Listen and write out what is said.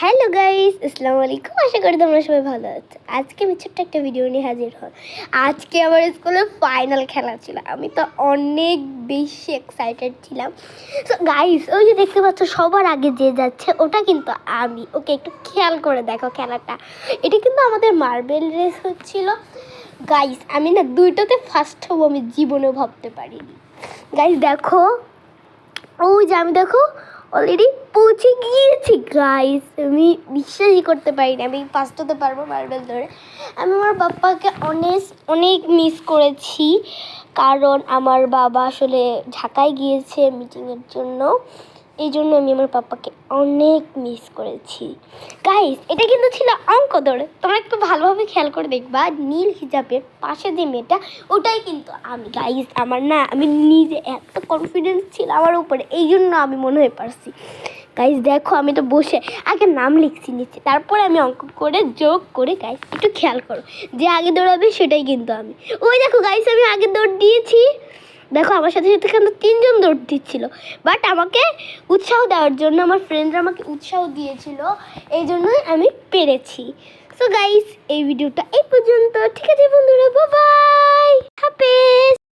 Hello guys, আসসালামু আলাইকুম। আশা করি তোমরা সবাই ভালো আছো। আজকে আমি ছোট্ট একটা ভিডিও নিয়ে হাজির হলাম। আজকে আমার স্কুলে ফাইনাল খেলা ছিল, আমি তো অনেক বেশি এক্সাইটেড ছিলাম। সো গাইস, ওই যে দেখতে পাচ্ছ সবার আগে যে যাচ্ছে ওটা কিন্তু আমি। ওকে একটু খেয়াল করে দেখো খেলাটা। এটা কিন্তু আমাদের মার্বেল রেস হচ্ছিল। গাইস, আমি না দুইটাতে ফার্স্ট হবো আমি জীবনেও ভাবতে পারিনি। গাইস দেখো, ওই যে আমি দেখো অলরেডি পৌঁছে গিয়েছি। গাইস, আমি বিশ্বাসই করতে পারি না আমি ফার্স্ট হতে পারবো মার্বেল ধরে। আমি আমার বাবাকে অনেক মিস করেছি, কারণ আমার বাবা আসলে ঢাকায় গিয়েছে মিটিংয়ের জন্য। এই জন্য আমি আমার পাপাকে অনেক মিস করেছি। গাইস, এটা কিন্তু ছিল অঙ্ক দৌড়ে। তোমরা একটু ভালোভাবে খেয়াল করে দেখবা, নীল হিজাবের পাশে যে মেয়েটা ওটাই কিন্তু আমি। গাইস, আমি নিজে এত কনফিডেন্স ছিল আমার উপরে, এই জন্য আমি মনে হয়ে পারছি। গাইস দেখো, আমি তো বসে আগে নাম লিখছি নিচ্ছি, তারপরে আমি অঙ্ক করে যোগ করে। গাইস একটু খেয়াল করো, যে আগে দৌড়াবে সেটাই কিন্তু আমি। ওই দেখো গাইস, আমি আগে দৌড় দিয়েছি। দেখো আমার সাথে সাথে কিন্তু 3জন দৌড় দিচ্ছিল, বাট আমাকে উৎসাহ দেওয়ার জন্য আমার ফ্রেন্ডরা আমাকে উৎসাহ দিয়েছিল, এই জন্যই আমি পেরেছি। সো গাইস, এই ভিডিওটা এই পর্যন্ত। ঠিক আছে বন্ধুরা, বাই বাই, হাফেজ।